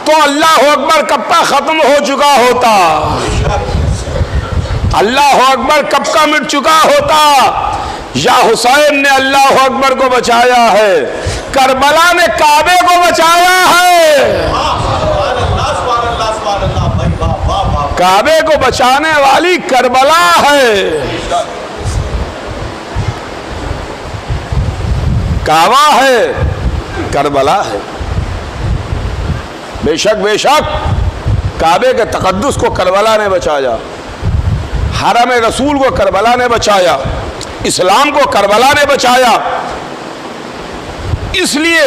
तो अल्लाह अकबर कब का खत्म हो चुका होता, अल्लाह अकबर कब का मिट चुका होता। या हुसैन ने अल्लाह अकबर को बचाया है, करबला ने काबे को बचाया है। काबे को बचाने वाली करबला है, काबा है, करबला है। बेशक बेशक काबे के तकद्दुस को करबला ने बचाया, हरम रसूल को करबला ने बचाया, इस्लाम को करबला ने बचाया। इसलिए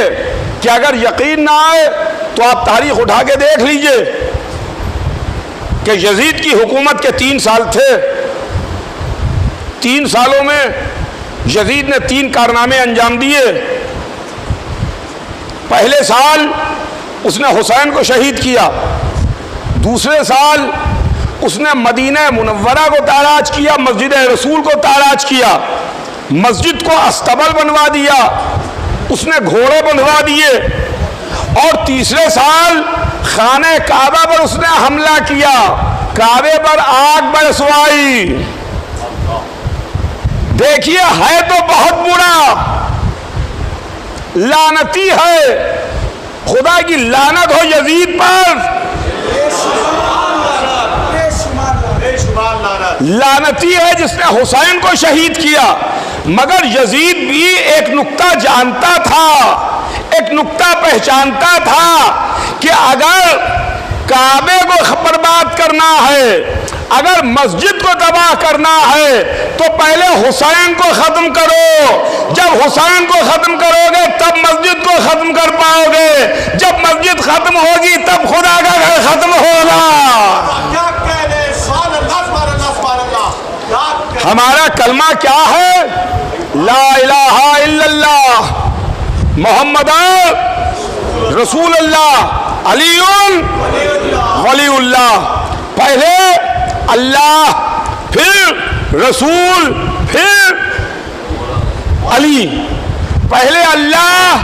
कि अगर यकीन ना आए तो आप तारीख उठा के देख लीजिए कि यजीद की हुकूमत के 3 साल थे। 3 सालों में यजीद ने 3 कारनामे अंजाम दिए। पहले साल उसने हुसैन को शहीद किया, दूसरे साल उसने मदीना मुनव्वरा को ताराज किया, मस्जिद रसूल को ताराज किया, मस्जिद को अस्तबल बनवा दिया, उसने घोड़े बनवा दिए, और तीसरे साल खाने काबा पर उसने हमला किया, काबे पर आग बरसवाई। देखिए है तो बहुत बुरा, लानती है, खुदा की लानत हो यजीद पर। लानती है जिसने हुसैन को शहीद किया। मगर यजीद भी एक नुक्ता जानता था, एक नुक्ता पहचानता था कि अगर काबे को बर्बाद करना है, अगर मस्जिद को तबाह करना है तो पहले हुसैन को खत्म करो। जब हुसैन को खत्म करोगे तब मस्जिद को खत्म कर पाओगे, जब मस्जिद खत्म होगी तब खुदा का घर खत्म होगा। हमारा कलमा क्या है? ला इलाहा इल्लल्लाह मोहम्मद रसूलुल्लाह अलीउन वलीउल्लाह। पहले अल्लाह, फिर रसूल, फिर अली। पहले अल्लाह,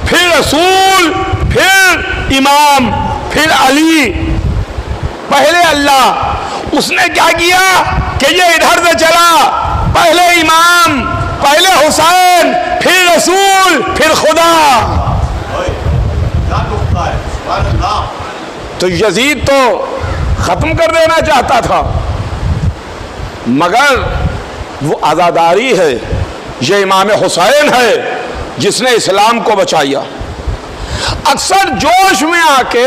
फिर रसूल, फिर इमाम, फिर अली। पहले अल्लाह, उसने क्या किया कि ये इधर से चला, पहले इमाम, पहले हुसैन, फिर रसूल, फिर खुदा। तो यजीद तो खत्म कर देना चाहता था, मगर वो आज़ादारी है, ये इमाम हुसैन है जिसने इस्लाम को बचाया। अक्सर जोश में आके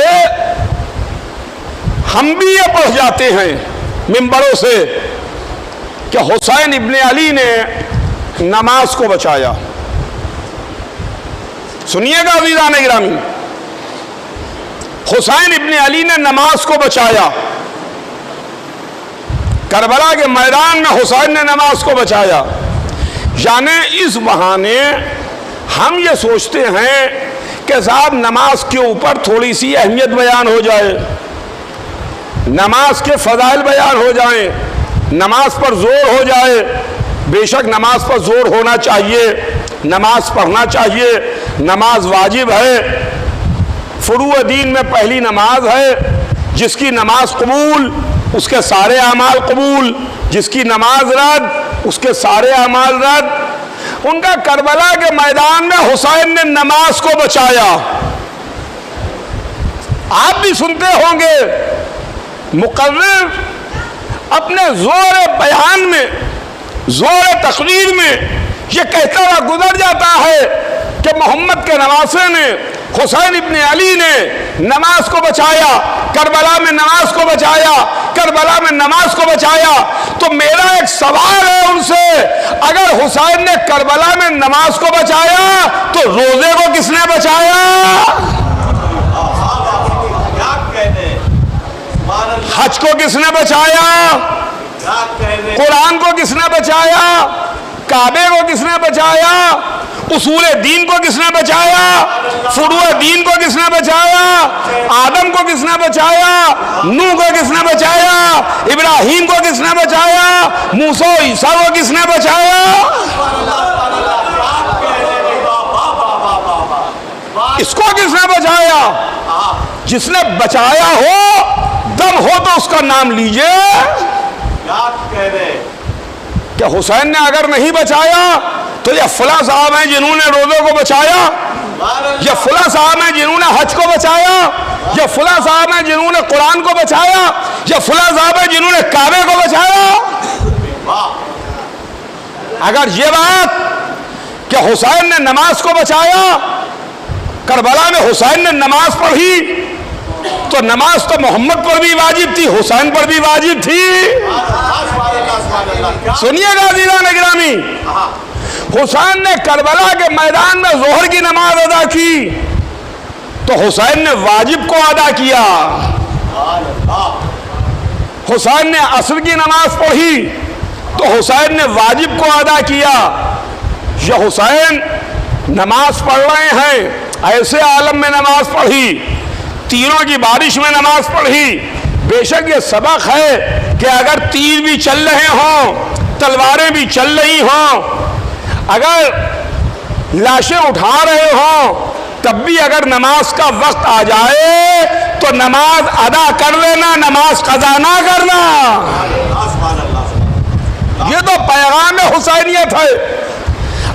हम भी ये पढ़ जाते हैं मिंबरों से कि हुसैन इब्ने अली ने नमाज को बचाया। सुनिएगा अज़ीज़ान गिरामी, हुसैन इब्ने अली ने नमाज को बचाया। करबला के मैदान में हुसैन ने नमाज को बचाया। यानी इस बहाने हम ये सोचते हैं कि साहब नमाज के ऊपर थोड़ी सी अहमियत बयान हो जाए, नमाज के फ़ज़ाइल बयान हो जाए, नमाज पर जोर हो जाए। बेशक नमाज पर जोर होना चाहिए, नमाज पढ़ना चाहिए, नमाज वाजिब है। फुरूअ दीन में पहली नमाज है। जिसकी नमाज कबूल उसके सारे अमाल कबूल, जिसकी नमाज रद्द उसके सारे अमाल रद्द। उनका करबला के मैदान में हुसैन ने नमाज को बचाया। आप भी सुनते होंगे मुकर्रिर अपने जोर बयान में, जोर तकरीर में ये कहता हुआ गुजर जाता है कि मोहम्मद के नवासे ने, हुसैन इब्ने अली ने नमाज को बचाया, करबला में नमाज को बचाया, करबला में नमाज को बचाया। तो मेरा एक सवाल है उनसे, अगर हुसैन ने करबला में नमाज को बचाया तो रोजे को किसने बचाया? हज को किसने बचाया? कुरान को किसने बचाया? काबे को किसने बचाया? उसूल दीन को किसने बचाया? फुरूअ दीन को किसने बचाया? आदम को किसने बचाया? नूह को किसने बचाया? इब्राहिम को किसने बचाया? मूसा ईसा को किसने बचाया? इसको किसने बचाया? जिसने बचाया हो, दम हो तो उसका नाम लीजिए। क्या हुसैन ने अगर नहीं बचाया तो ये फला साहब हैं जिन्होंने रोज़ों को बचाया, ये फला साहब हैं जिन्होंने हज को बचाया, ये फला साहब हैं जिन्होंने कुरान को बचाया, ये फला साहब हैं जिन्होंने काबे को बचाया। अगर ये बात कि हुसैन ने नमाज को बचाया, करबला में हुसैन ने नमाज पढ़ी, तो नमाज तो मोहम्मद पर भी वाजिब थी, हुसैन पर भी वाजिब थी। सुनिएगा अज़ीज़ान गिरामी, हुसैन ने करबला के मैदान में ज़ोहर की नमाज अदा की तो हुसैन ने वाजिब को अदा किया। हुसैन ने असर की नमाज पढ़ी तो हुसैन ने वाजिब को अदा किया। यह हुसैन नमाज पढ़ रहे हैं, ऐसे आलम में नमाज पढ़ी, तीरों की बारिश में नमाज पढ़ी। बेशक ये सबक है कि अगर तीर भी चल रहे हों, तलवारें भी चल रही हों, अगर लाशें उठा रहे हों, तब भी अगर नमाज का वक्त आ जाए तो नमाज अदा कर लेना, नमाज कज़ा ना करना। ये तो पैगाम हुसैनियत है।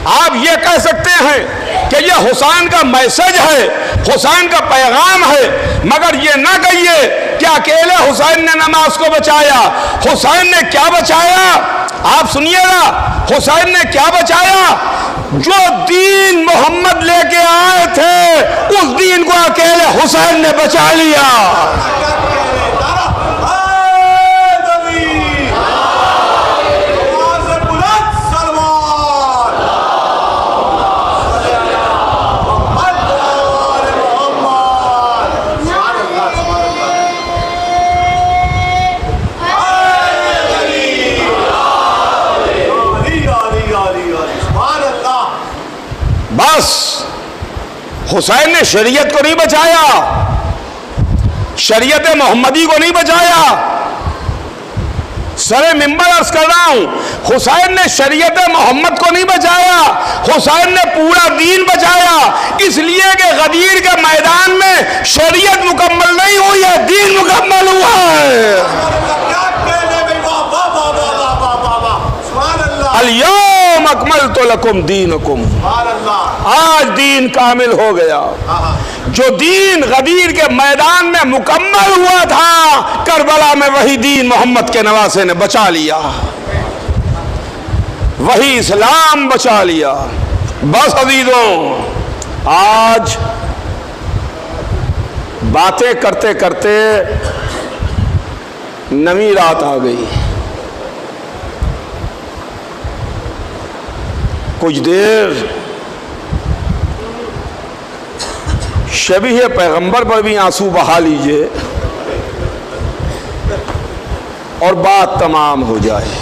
आप ये कह सकते हैं कि ये हुसैन का मैसेज है, हुसैन का पैगाम है, मगर ये ना कहिए कि अकेले हुसैन ने नमाज को बचाया। हुसैन ने क्या बचाया? आप सुनिएगा, हुसैन ने क्या बचाया? जो दीन मोहम्मद लेके आए थे उस दीन को अकेले हुसैन ने बचा लिया। बस हुसैन ने शरीयत को नहीं बचाया, शरीयत मोहम्मदी को नहीं बचाया। सरे मिंबर अर्ज कर रहा हूं, हुसैन ने शरीयत मोहम्मद को नहीं बचाया, हुसैन ने पूरा दीन बचाया। इसलिए कि गदीर के मैदान में शरीयत मुकम्मल नहीं हुई है, दीन मुकम्मल हुआ है। अल-यौम अकमलतु लकुम दीनकुम, आज दीन कामिल हो गया। जो दीन गदीर के मैदान में मुकम्मल हुआ था, करबला में वही दीन मोहम्मद के नवासे ने बचा लिया। वही इस्लाम बचा लिया। बस अजीजों, आज बातें करते करते नवी रात आ गई। कुछ देर शबीह पैगंबर पर भी आंसू बहा लीजिए और बात तमाम हो जाए।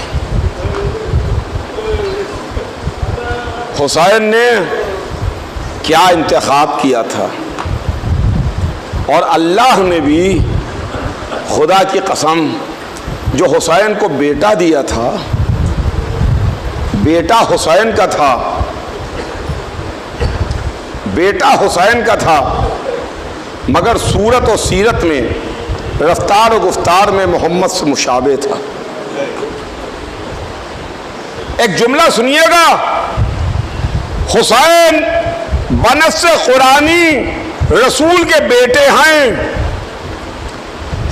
हुसैन ने क्या इंतखाब किया था, और अल्लाह ने भी खुदा की कसम जो हुसैन को बेटा दिया था, बेटा हुसैन का था, बेटा हुसैन का था, मगर सूरत और सीरत में, रफ्तार और गुफ्तार में मोहम्मद से मुशाबे था। एक जुमला सुनिएगा, हुसैन बनस कुरानी रसूल के बेटे हैं।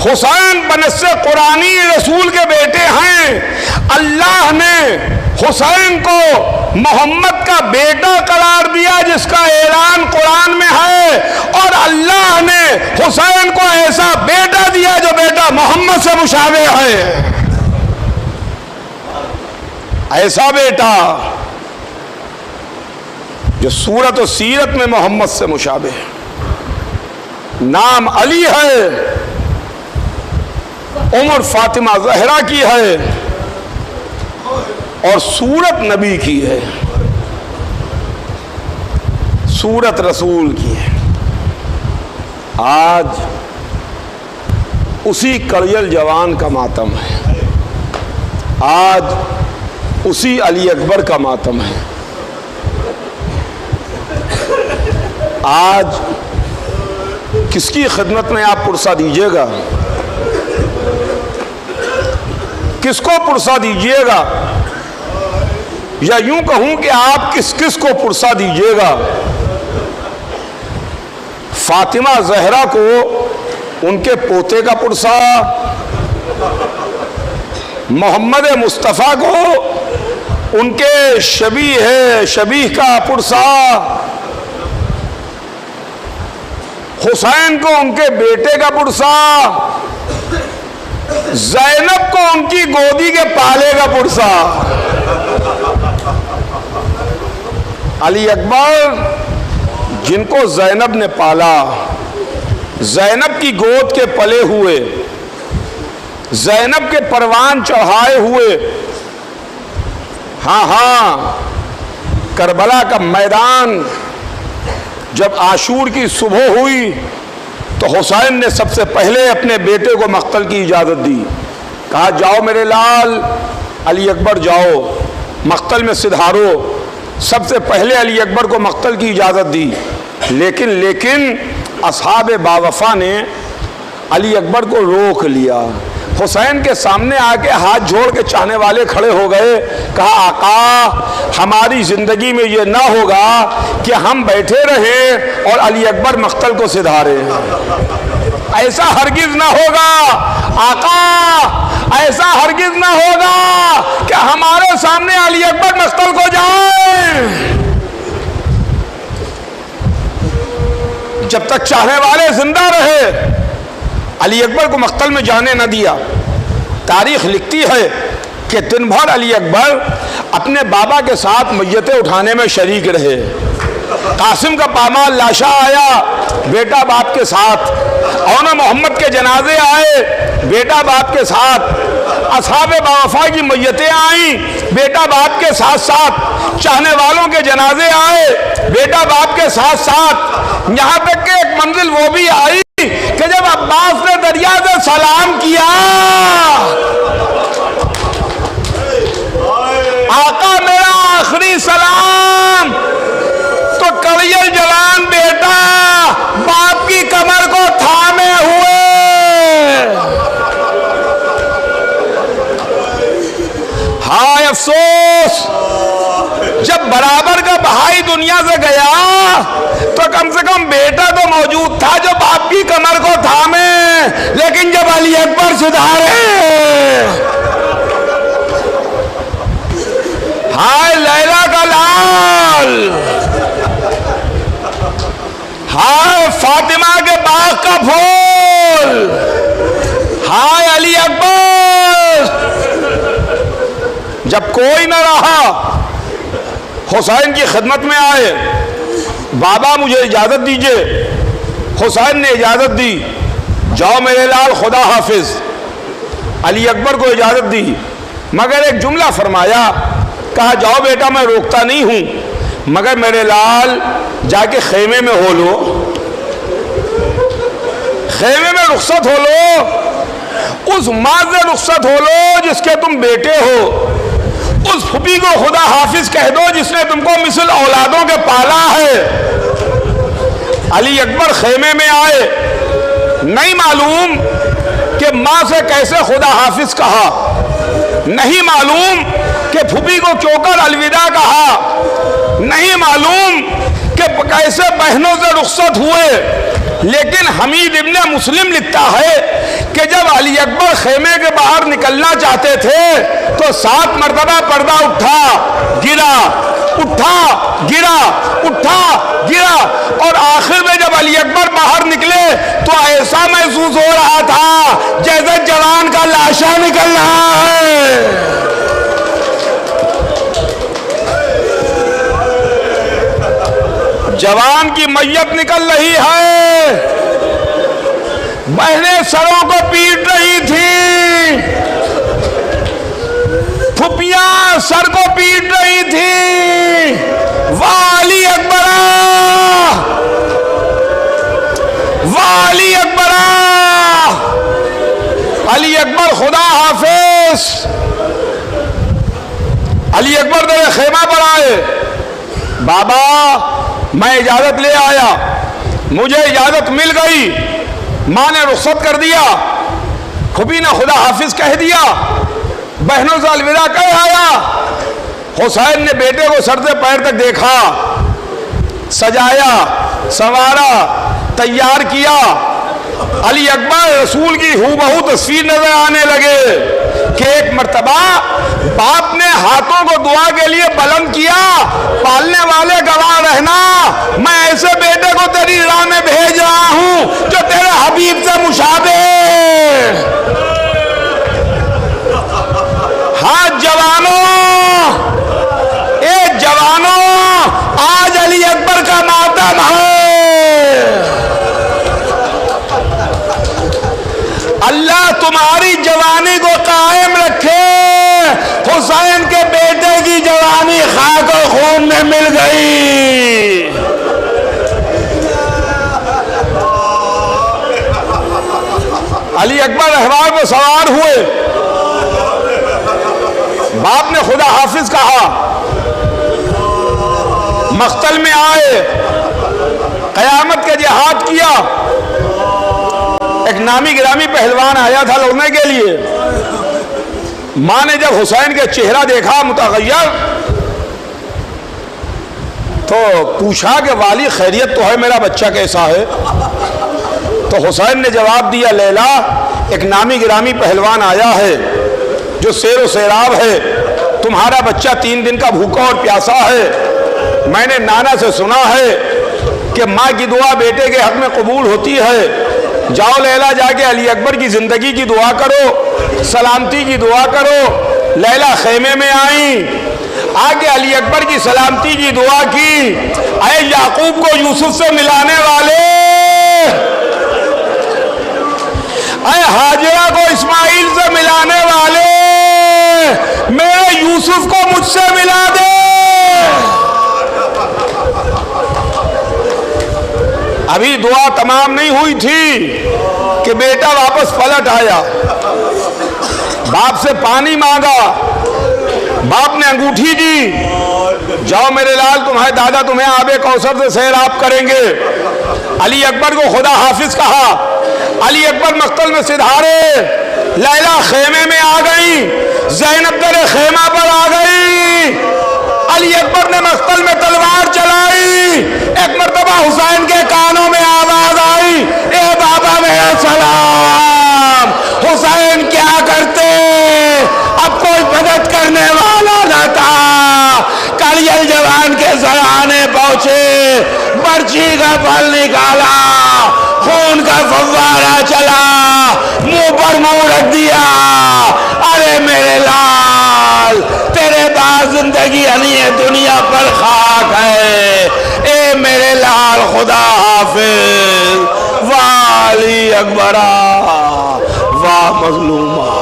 हुसैन बनस कुरानी रसूल के बेटे हैं। अल्लाह ने हुसैन को मोहम्मद का बेटा करार दिया, जिसका ऐलान कुरान में है, और अल्लाह ने हुसैन को ऐसा बेटा दिया जो बेटा मोहम्मद से मुशाबे है। ऐसा बेटा जो सूरत और सीरत में मोहम्मद से मुशाबे है। नाम अली है, उम्र फातिमा ज़हरा की है, और सूरत नबी की है, सूरत रसूल की है। आज उसी कड़ियल जवान का मातम है, आज उसी अली अकबर का मातम है। आज किसकी खिदमत में आप पुरसा दीजिएगा, किसको पुरसा दीजिएगा, या यूं कहूं कि आप किस किस को पुरसा दीजिएगा। फातिमा जहरा को उनके पोते का पुरसा, मोहम्मद मुस्तफ़ा को उनके शबीह का पुरसा, हुसैन को उनके बेटे का पुरसा, ज़ैनब को उनकी गोदी के पाले का पुरसा। अली अकबर जिनको ज़ैनब ने पाला, ज़ैनब की गोद के पले हुए, ज़ैनब के परवान चढ़ाए हुए। हाँ हाँ, करबला का मैदान जब आशूर की सुबह हुई तो हुसैन ने सबसे पहले अपने बेटे को मक्तल की इजाज़त दी। कहा, जाओ मेरे लाल अली अकबर, जाओ मक्तल में सिधारो। सबसे पहले अली अकबर को मक्तल की इजाज़त दी। लेकिन असहाबे बावफा ने अली अकबर को रोक लिया। हुसैन के सामने आके हाथ जोड़ के चाहने वाले खड़े हो गए। कहा, आका, हमारी ज़िंदगी में ये ना होगा कि हम बैठे रहें और अली अकबर मक्तल को सिधारे। ऐसा हरगिज़ ना होगा आका, ऐसा हरगिज़ ना होगा कि हमारे सामने अली अकबर मक्तल को जाए। जब तक चाहने वाले जिंदा रहे अली अकबर को मक्तल में जाने न दिया। तारीख लिखती है कि दिन भर अली अकबर अपने बाबा के साथ मय्यतें उठाने में शरीक रहे। कासिम का पामाल लाशा आया बेटा बाप के साथ, और मोहम्मद के जनाजे आए बेटा बाप के साथ, असहाबे बावफा की मय्यतें आई बेटा बाप के साथ साथ, चाहने वालों के जनाजे आए बेटा बाप के साथ साथ। यहाँ तक कि एक मंजिल वो भी आई कि जब अब्बास ने दरिया से सलाम किया, आका मेरा आखिरी सलाम, तो कड़ियल जवान बेटा बाप की कमर को थामे हुए। हाय अफसोस, जब बराबर का भाई दुनिया से गया तो कम से कम बेटा तो मौजूद था जो बाप की कमर को थामे। लेकिन जब अली अकबर सुधारे, हाय लैला का लाल, हाय फातिमा के बाग का फूल, हाय अली अकबर। जब कोई न रहा, हुसैन की खिदमत में आए, बाबा मुझे इजाजत दीजिए। हुसैन ने इजाजत दी, जाओ मेरे लाल खुदा हाफिज। अली अकबर को इजाजत दी, मगर एक जुमला फरमाया, कहा जाओ बेटा मैं रोकता नहीं हूं, मगर मेरे लाल जाके खेमे में हो लो, खेमे में रुखसत हो लो, उस माँ से रुखसत हो लो जिसके तुम बेटे हो, उस फूफी को खुदा हाफिज कह दो जिसने तुमको मिसल औलादों के पाला है। अली अकबर खेमे में आए, नहीं मालूम कि माँ से कैसे खुदा हाफिज कहा, नहीं मालूम कि फूफी को क्यों कर अलविदा कहा, नहीं मालूम कि कैसे बहनों से रुखसत हुए। लेकिन हमीद इब्ने मुस्लिम लिखता है कि जब अली अकबर खेमे के बाहर निकलना चाहते थे तो 7 मरतबा पर्दा उठा गिरा, उठा गिरा, उठा गिरा, और आखिर में जब अली अकबर बाहर निकले तो ऐसा महसूस हो रहा था जैसे जवान का लाशा निकल रहा है। जवान की मैयत निकल रही है, बहनें सरों को पीट रही थी, फुफियां सर को पीट रही थी। वाह अली अकबरा, वाह अली अकबरा। अली अकबर खुदा हाफिज। अली अकबर मेरे खेमा पर आए, बाबा मैं इजाजत ले आया, मुझे इजाजत मिल गई, माँ ने रुखसत कर दिया, खुबी ने खुदा हाफिज कह दिया, बहनों से अलविदा कह आया। हुसैन ने बेटे को सर से पैर तक देखा, सजाया, संवारा, तैयार किया। अली अकबर रसूल की हूबहू तस्वीर नजर आने लगे कि एक मर्तबा बाप ने हाथों को दुआ के लिए बुलंद किया, पालने वाले गवाह रहना, मैं ऐसे बेटे को तेरी राह में भेज रहा हूं जो तेरे हबीब से मुशाबे। हाँ जवानों, ए जवानों, आज अली अकबर का मातम है। अल्लाह तुम्हारी जवानी को कायम रखे। हुसैन के बेटे की जवानी खाक और खून में मिल गई। अली अकबर रहवार को सवार हुए, बाप ने खुदा हाफिज कहा, मख्तल में आए, कयामत के जिहाद किया। एक नामी गिरामी पहलवान आया था लड़ने के लिए। माँ ने जब हुसैन के चेहरा देखा मुतगय्यर, तो पूछा कि वाली खैरियत तो है, मेरा बच्चा कैसा है? तो हुसैन ने जवाब दिया, लैला एक नामी गिरामी पहलवान आया है जो शेर सैराब है, तुम्हारा बच्चा 3 दिन का भूखा और प्यासा है। मैंने नाना से सुना है कि माँ की दुआ बेटे के हक में कबूल होती है। जाओ लैला, जाके अली अकबर की जिंदगी की दुआ करो, सलामती की दुआ करो। लैला खेमे में आई, आगे अली अकबर की सलामती की दुआ की। अरे याकूब को यूसुफ से मिलाने वाले, अरे हाजिरा को इस्माइल से मिलाने वाले, मेरे यूसुफ को मुझसे मिला दे। अभी दुआ तमाम नहीं हुई थी कि बेटा वापस पलट आया, बाप से पानी मांगा, बाप ने अंगूठी दी, जाओ मेरे लाल तुम्हारे दादा तुम्हें आबे कौसर से सैराब करेंगे। अली अकबर को खुदा हाफिज कहा, अली अकबर मख्तल में सिधारे, लैला खेमे में आ गई, ज़ैनब तेरे खेमा पर आ गई। अली अकबर ने मख्तल में तलवार चलाई, एक मर्तबा हुसैन के कानों में आवाज आई, ए बाबा मेरा सलाम। हुसैन क्या करते, अब कोई मदद करने वाला न था। बर्छी का फल निकाला, खून का फव्वारा चला, मुंह पर मुंह रख दिया। अरे मेरे लाल, तेरे बाद जिंदगी नहीं है, दुनिया पर खाक है। ए मेरे लाल, खुदा हाफिज। वाली अकबरा, वाह मजलूमा।